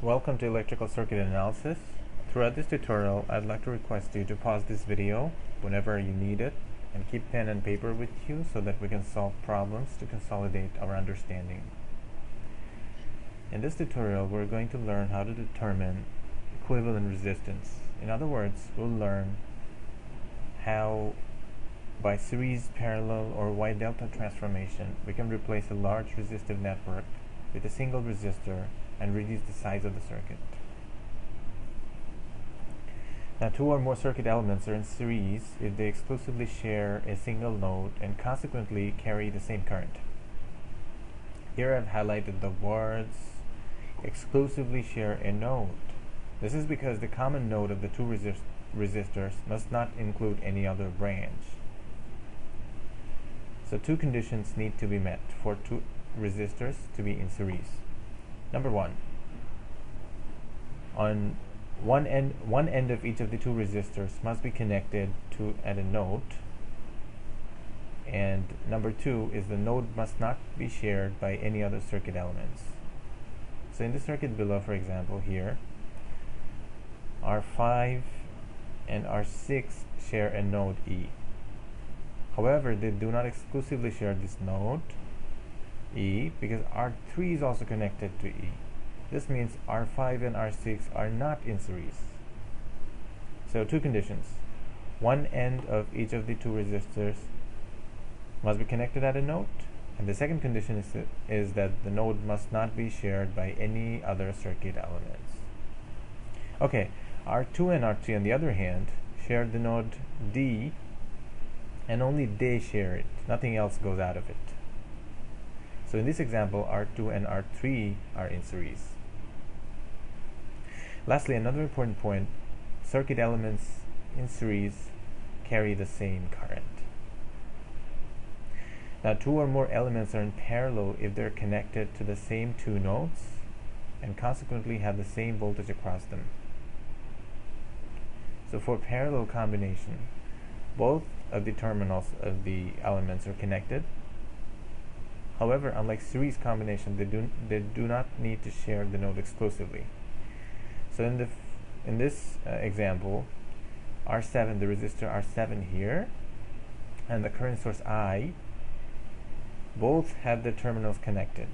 Welcome to Electrical Circuit Analysis. Throughout this tutorial, I'd like to request you to pause this video whenever you need it and keep pen and paper with you so that we can solve problems to consolidate our understanding. In this tutorial, we're going to learn how to determine equivalent resistance. In other words, we'll learn how by series, parallel, or Wye-Delta transformation, we can replace a large resistive network with a single resistor and reduce the size of the circuit. Now, two or more circuit elements are in series if they exclusively share a single node and consequently carry the same current. Here I've highlighted the words exclusively share a node. This is because the common node of the two resistors must not include any other branch. So two conditions need to be met for two resistors to be in series. Number one, on one end of each of the two resistors must be connected to at a node, and number two is the node must not be shared by any other circuit elements. So in the circuit below, for example, here R5 and R6 share a node E. However, they do not exclusively share this node E because R3 is also connected to E. This means R5 and R6 are not in series. So two conditions. One end of each of the two resistors must be connected at a node, and the second condition is that the node must not be shared by any other circuit elements. Okay, R2 and R3 on the other hand share the node D, and only they share it. Nothing else goes out of it. So in this example, R2 and R3 are in series. Lastly, another important point, circuit elements in series carry the same current. Now, two or more elements are in parallel if they're connected to the same two nodes and consequently have the same voltage across them. So for parallel combination, both of the terminals of the elements are connected. However, unlike series combination, they do not need to share the node exclusively. So in this example, R7, the resistor R7 here, and the current source I, both have the terminals connected.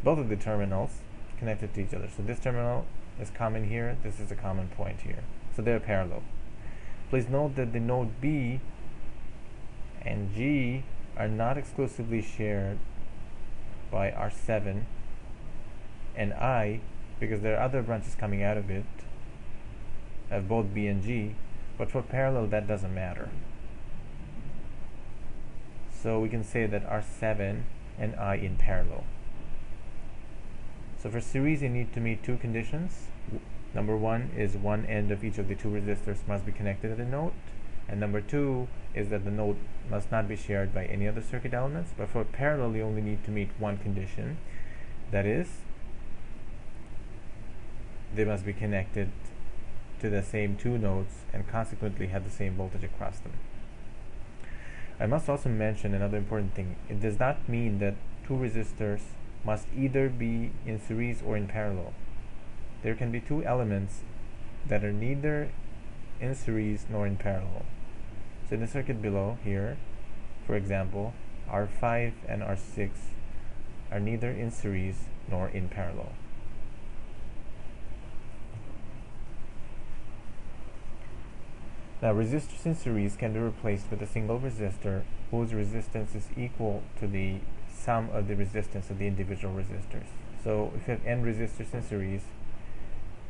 Both of the terminals connected to each other. So this terminal is common here, this is a common point here. So they're parallel. Please note that the node B and G are not exclusively shared by R7 and I because there are other branches coming out of it of both B and G, but for parallel that doesn't matter. So we can say that R7 and I in parallel. So for series you need to meet two conditions. Number one is one end of each of the two resistors must be connected at a node, and number two is that the node must not be shared by any other circuit elements. But for parallel you only need to meet one condition, that is, they must be connected to the same two nodes and consequently have the same voltage across them. I must also mention another important thing. It does not mean that two resistors must either be in series or in parallel. There can be two elements that are neither in series nor in parallel. So in the circuit below here, for example, R5 and R6 are neither in series nor in parallel. Now, resistors in series can be replaced with a single resistor whose resistance is equal to the sum of the resistance of the individual resistors. So if you have n resistors in series,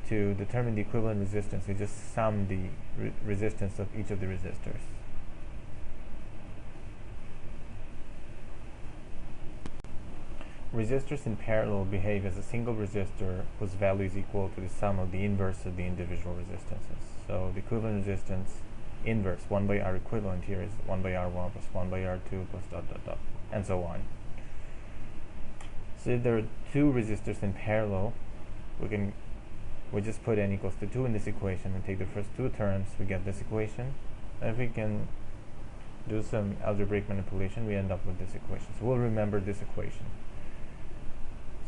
to determine the equivalent resistance, you just sum the resistance of each of the resistors. Resistors in parallel behave as a single resistor whose value is equal to the sum of the inverse of the individual resistances. So the equivalent resistance inverse, 1 by R equivalent here is 1 by R1 plus 1 by R2 plus dot dot dot, and so on. So if there are two resistors in parallel, we just put n equals to 2 in this equation and take the first two terms, we get this equation. And if we can do some algebraic manipulation, we end up with this equation. So we'll remember this equation.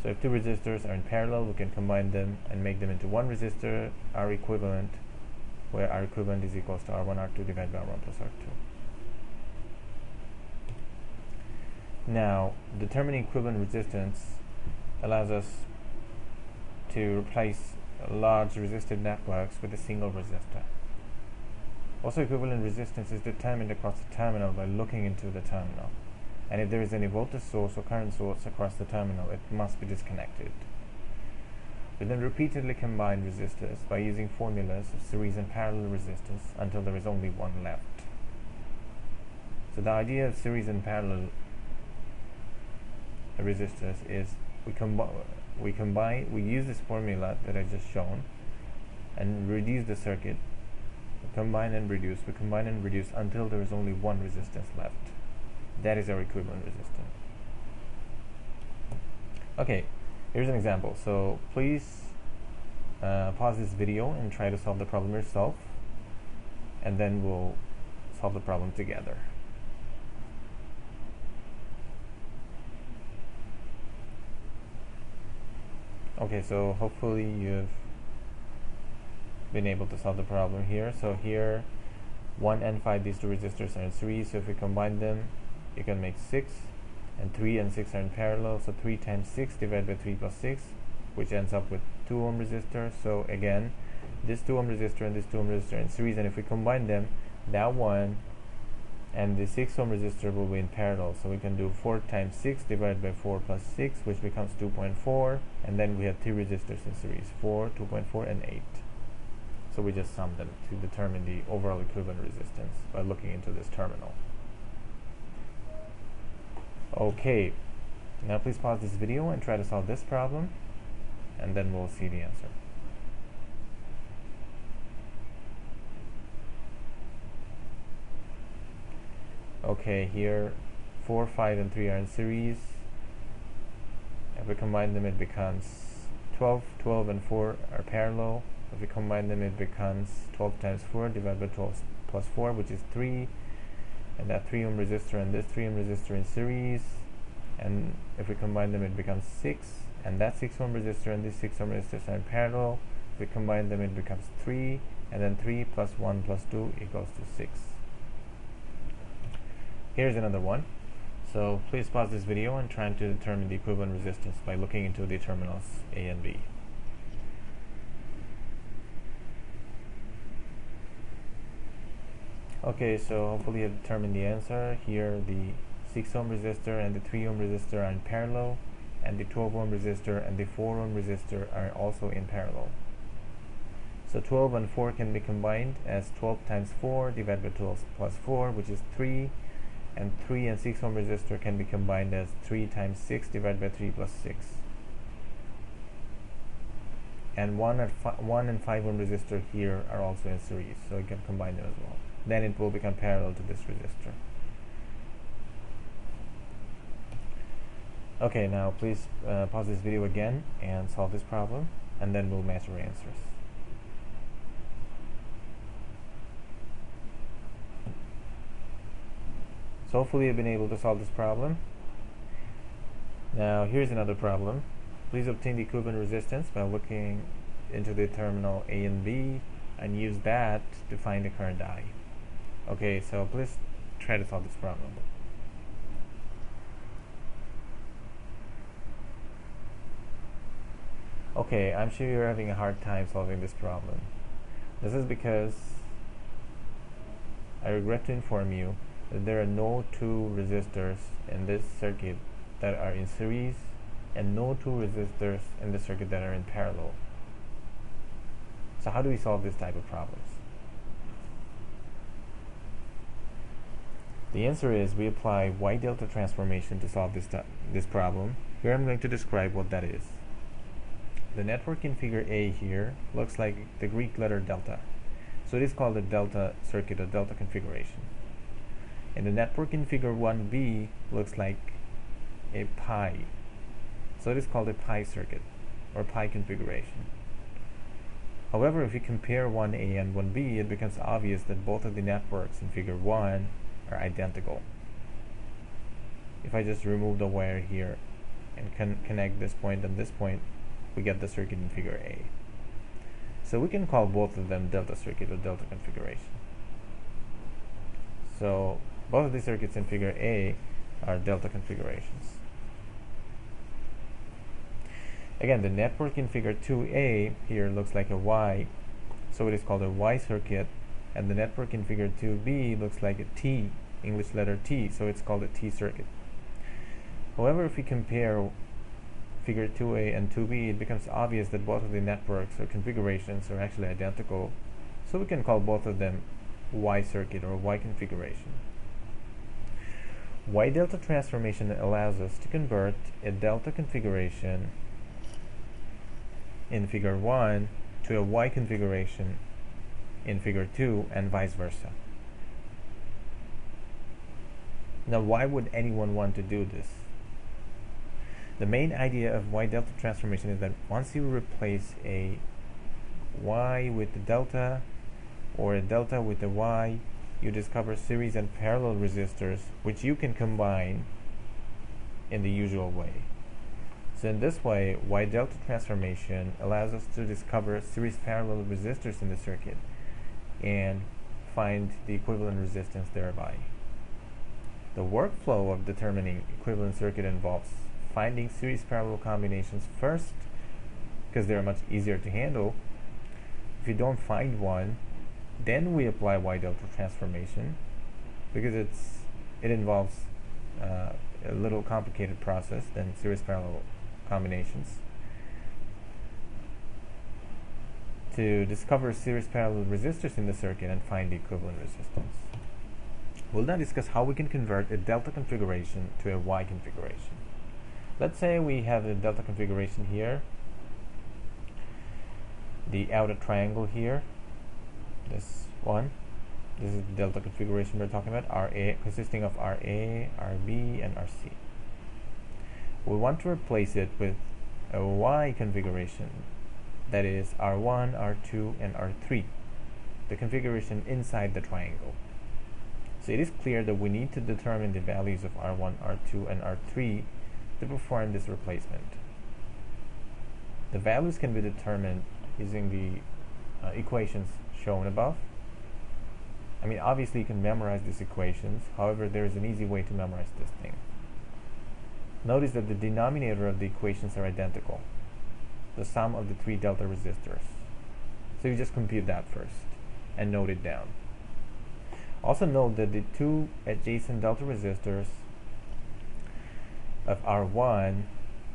So if two resistors are in parallel, we can combine them and make them into one resistor, R equivalent, where R equivalent is equals to R1, R2 divided by R1 plus R2. Now, determining equivalent resistance allows us to replace large resistive networks with a single resistor. Also, equivalent resistance is determined across the terminal by looking into the terminal. And if there is any voltage source or current source across the terminal, it must be disconnected. We then repeatedly combine resistors by using formulas of series and parallel resistors until there is only one left. So the idea of series and parallel resistors is we use this formula that I just shown and reduce the circuit. We combine and reduce until there is only one resistance left. That is our equivalent resistance. Okay, here's an example. So please pause this video and try to solve the problem yourself, and then we'll solve the problem together. Okay, so hopefully you've been able to solve the problem here. So here 1 and 5, these two resistors are in series, so if we combine them you can make 6, and 3 and 6 are in parallel, so 3 times 6 divided by 3 plus 6, which ends up with 2 ohm resistor. So again, this 2 ohm resistor and this 2 ohm resistor are in series, and if we combine them, that one and the 6 ohm resistor will be in parallel, so we can do 4 times 6 divided by 4 plus 6, which becomes 2.4, and then we have 3 resistors in series, 4, 2.4 and 8. So we just sum them to determine the overall equivalent resistance by looking into this terminal. Okay, now please pause this video and try to solve this problem, and then we'll see the answer. Okay, here 4, 5 and 3 are in series. If we combine them, it becomes 12. 12 and 4 are parallel. If we combine them, it becomes 12 times 4 divided by 12 plus 4, which is 3. And that 3 ohm resistor and this 3 ohm resistor in series. And if we combine them, it becomes 6. And that 6 ohm resistor and this 6 ohm resistors are in parallel. If we combine them, it becomes 3. And then 3 plus 1 plus 2 equals to 6. Here's another one. So please pause this video and try to determine the equivalent resistance by looking into the terminals A and B. Okay, so hopefully you've determined the answer. Here the 6 ohm resistor and the 3 ohm resistor are in parallel, and the 12 ohm resistor and the 4 ohm resistor are also in parallel. So 12 and 4 can be combined as 12 times 4 divided by 12 plus 4, which is 3. And 3 and 6 ohm resistor can be combined as 3 times 6 divided by 3 plus 6. And 1 and 5 ohm resistor here are also in series, so you can combine them as well. Then it will become parallel to this resistor. Okay, now please pause this video again and solve this problem, and then we'll match our answers. So hopefully you've been able to solve this problem. Now here's another problem. Please obtain the equivalent resistance by looking into the terminal A and B and use that to find the current I. Okay, so please try to solve this problem. Okay, I'm sure you're having a hard time solving this problem. This is because I regret to inform you that there are no two resistors in this circuit that are in series and no two resistors in the circuit that are in parallel. So how do we solve this type of problems? The answer is we apply Wye-Delta Transformation to solve this problem. Here I'm going to describe what that is. The network in figure A here looks like the Greek letter delta. So it is called a delta circuit, a delta configuration. And the network in figure 1B looks like a pi. So it is called a pi circuit or pi configuration. However, if you compare 1A and 1B, it becomes obvious that both of the networks in figure 1 are identical. If I just remove the wire here, and connect this point and this point, we get the circuit in figure A. So we can call both of them delta circuit or delta configuration. So both of these circuits in figure A are delta configurations. Again, the network in figure 2A here looks like a Y, so it is called a Y circuit, and the network in figure 2B looks like a T, English letter T, so it's called a T circuit. However, if we compare figure 2A and 2B, it becomes obvious that both of the networks or configurations are actually identical, so we can call both of them Y circuit or Y configuration. Wye-Delta transformation allows us to convert a delta configuration in figure 1 to a Y configuration in figure 2 and vice versa. Now, why would anyone want to do this? The main idea of Wye-Delta transformation is that once you replace a Y with a delta or a delta with a Y, you discover series and parallel resistors which you can combine in the usual way. So in this way, Wye-Delta transformation allows us to discover series parallel resistors in the circuit and find the equivalent resistance thereby. The workflow of determining equivalent circuit involves finding series parallel combinations first, because they are much easier to handle. If you don't find one, then we apply Wye-Delta transformation, because it involves a little complicated process than series parallel combinations. To discover series parallel resistors in the circuit and find the equivalent resistance. We'll now discuss how we can convert a delta configuration to a Y configuration. Let's say we have a delta configuration here, the outer triangle here, this one. This is the delta configuration we're talking about, RA, consisting of RA, RB, and RC. We want to replace it with a Y configuration, that is R1, R2, and R3, the configuration inside the triangle. So it is clear that we need to determine the values of R1, R2, and R3 to perform this replacement. The values can be determined using the equations shown above. I mean, obviously you can memorize these equations, however there is an easy way to memorize this thing. Notice that the denominator of the equations are identical, the sum of the three delta resistors. So you just compute that first and note it down. Also note that the two adjacent delta resistors of R1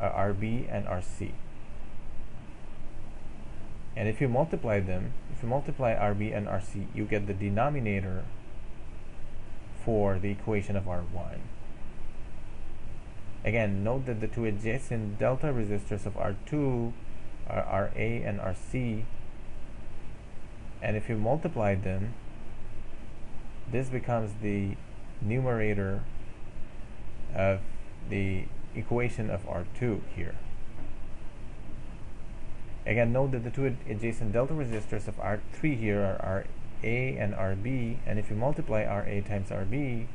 are RB and RC. And if you multiply them, if you multiply RB and RC, you get the denominator for the equation of R1. Again, note that the two adjacent delta resistors of R2 are RA and RC, and if you multiply them, this becomes the numerator of the equation of R2 here. Again, note that the two adjacent delta resistors of R3 here are RA and RB, and if you multiply RA times RB,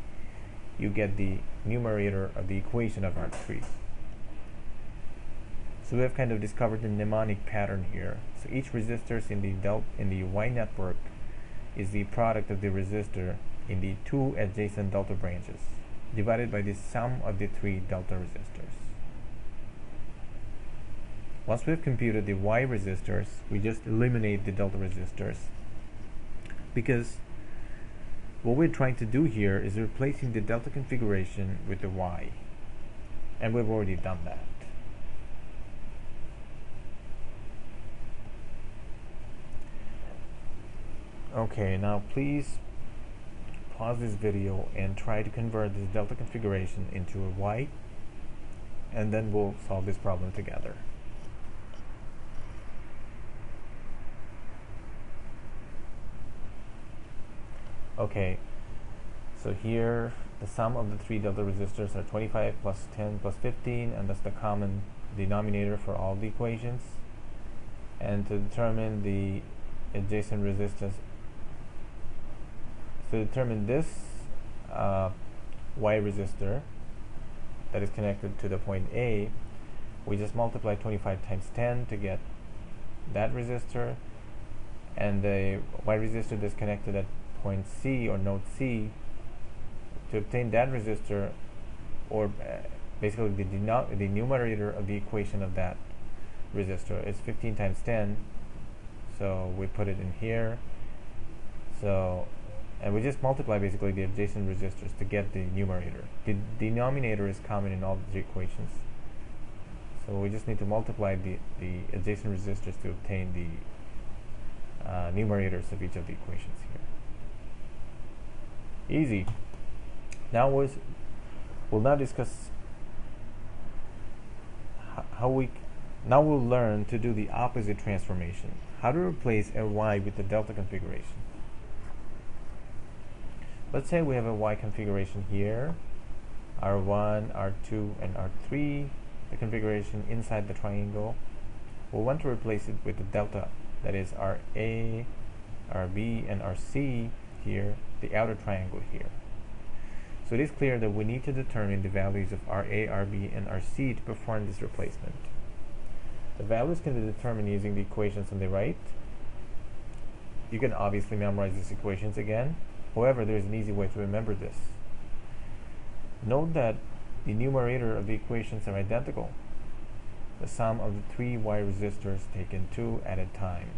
you get the numerator of the equation of R3. So we have kind of discovered the mnemonic pattern here. So each resistor in the Y network is the product of the resistor in the two adjacent delta branches, divided by the sum of the three delta resistors. Once we have computed the Y resistors, we just eliminate the delta resistors, because what we're trying to do here is replacing the delta configuration with the Y, and we've already done that. Okay, now please pause this video and try to convert this delta configuration into a Y, and then we'll solve this problem together. Okay, so here the sum of the three delta resistors are 25 plus 10 plus 15, and that's the common denominator for all the equations. And to determine the adjacent resistance, to determine this Y resistor that is connected to the point A, we just multiply 25 times 10 to get that resistor, and the Y resistor that's connected at point C or node C. To obtain that resistor, or basically the numerator of the equation of that resistor is 15 times 10, so we put it in here. So, and we just multiply basically the adjacent resistors to get the numerator. The denominator is common in all the equations, so we just need to multiply the adjacent resistors to obtain the numerators of each of the equations here. Easy. Now we'll now discuss now we'll learn to do the opposite transformation. How to replace a Y with the delta configuration. Let's say we have a Y configuration here, R1, R2, and R3, the configuration inside the triangle. We'll want to replace it with the delta, that is RA, RB, and RC here, the outer triangle here. So it is clear that we need to determine the values of RA, RB, and RC to perform this replacement. The values can be determined using the equations on the right. You can obviously memorize these equations again. However, there is an easy way to remember this. Note that the numerator of the equations are identical. The sum of the 3 Y resistors taken 2 at a time.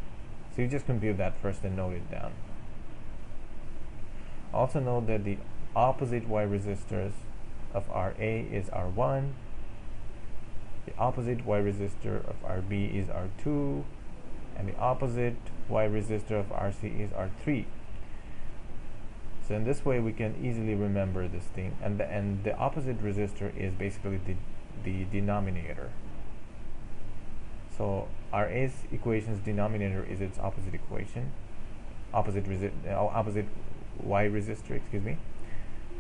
So you just compute that first and note it down. Also note that the opposite Y resistors of RA is R1, the opposite Y resistor of RB is R2, and the opposite Y resistor of RC is R3. So in this way we can easily remember this thing, and the opposite resistor is basically the denominator. So RA's equation's denominator is its opposite equation, opposite Y resistor, excuse me.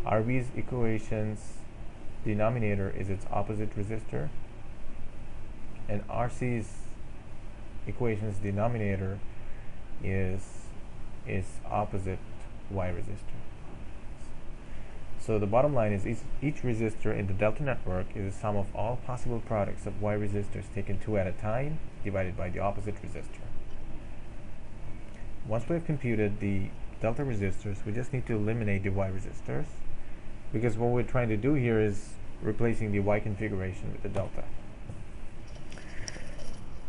RB's equation's denominator is its opposite resistor, and RC's equation's denominator is opposite Y resistor. So the bottom line is each resistor in the delta network is the sum of all possible products of Y resistors taken 2 at a time divided by the opposite resistor. Once we have computed the delta resistors, we just need to eliminate the Y resistors, because what we're trying to do here is replacing the Y configuration with the delta.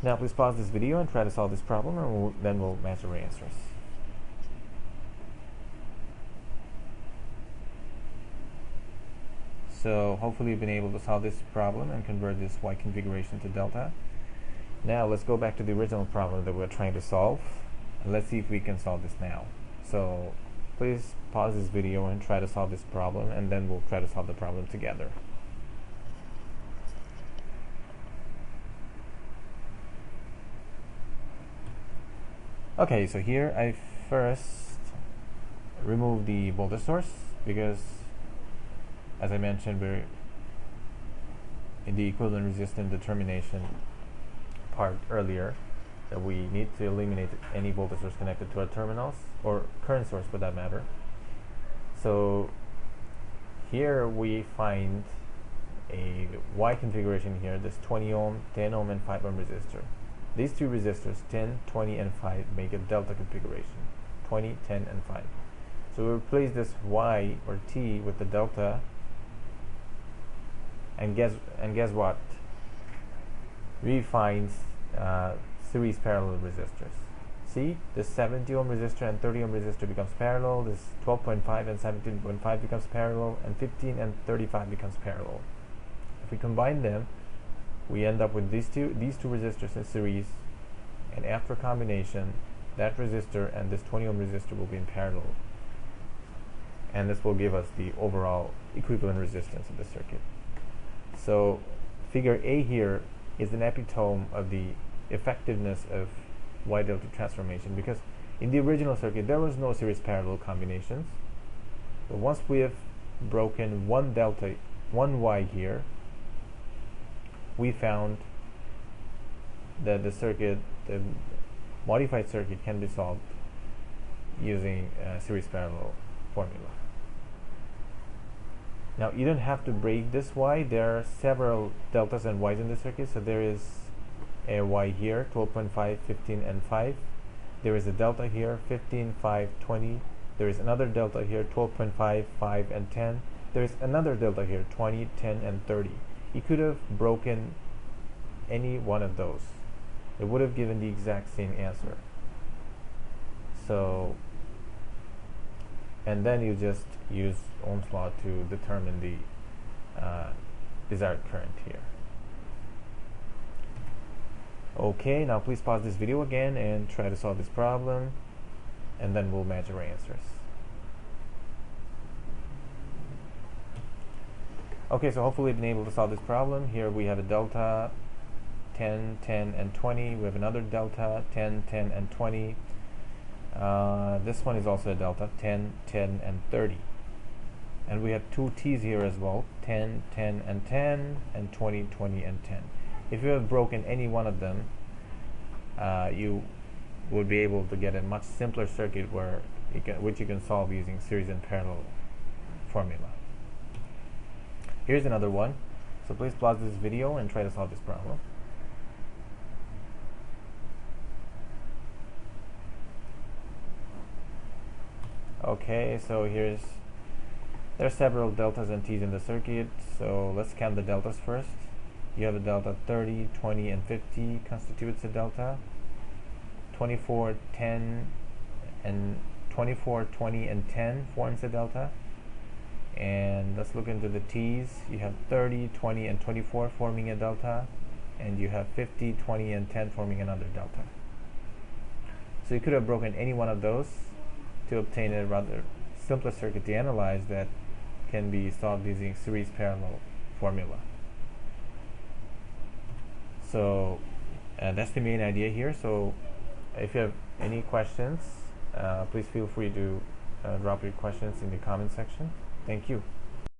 Now please pause this video and try to solve this problem, and then we'll match our answers. So hopefully you've been able to solve this problem and convert this Y configuration to delta. Now let's go back to the original problem that we're trying to solve, and let's see if we can solve this now. So please pause this video and try to solve this problem, and then we'll try to solve the problem together. Okay, so here I first remove the voltage source, because as I mentioned, we're in the equivalent resistance determination part earlier, that we need to eliminate any voltage source connected to our terminals, or current source for that matter. So here we find a Y configuration here, this 20 ohm, 10 ohm, and 5 ohm resistor. These two resistors, 10, 20, and 5, make a delta configuration, 20, 10, and 5. So we replace this Y or T with the delta, and guess what? We find series parallel resistors. See, this 70 ohm resistor and 30 ohm resistor becomes parallel, this 12.5 and 17.5 becomes parallel, and 15 and 35 becomes parallel. If we combine them, we end up with these two resistors in series, and after combination, that resistor and this 20 ohm resistor will be in parallel, and this will give us the overall equivalent resistance of the circuit. So figure A here is an epitome of the effectiveness of Wye-Delta transformation, because in the original circuit there was no series parallel combinations. But once we have broken one Y here, we found that the modified circuit can be solved using a series parallel formula. Now you don't have to break this Y. There are several deltas and Ys in the circuit. So there is a Y here, 12.5, 15, and 5. There is a delta here, 15, 5, 20. There is another delta here, 12.5, 5, and 10. There is another delta here, 20, 10, and 30. You could have broken any one of those. It would have given the exact same answer. So, and then you just use Ohm's law to determine the desired current here. Okay, now please pause this video again and try to solve this problem, and then we'll match our answers. Okay, so hopefully you've been able to solve this problem. Here we have a delta 10, 10, and 20. We have another delta 10, 10, and 20. This one is also a delta 10, 10, and 30. And we have two T's here as well, 10, 10, and 10, and 20, 20, and 10. If you have broken any one of them, you would be able to get a much simpler circuit which you can solve using series and parallel formula. Here's another one. So please pause this video and try to solve this problem. Okay, so there are several deltas and T's in the circuit, so let's count the deltas first. You have a delta 30, 20, and 50 constitutes a delta. 24, 10, and 24, 20, and 10 forms a delta. And let's look into the T's. You have 30, 20, and 24 forming a delta, and you have 50, 20, and 10 forming another delta. So you could have broken any one of those to obtain a rather simpler circuit to analyze that can be solved using series parallel formula. So that's the main idea here. So if you have any questions, please feel free to drop your questions in the comment section. Thank you.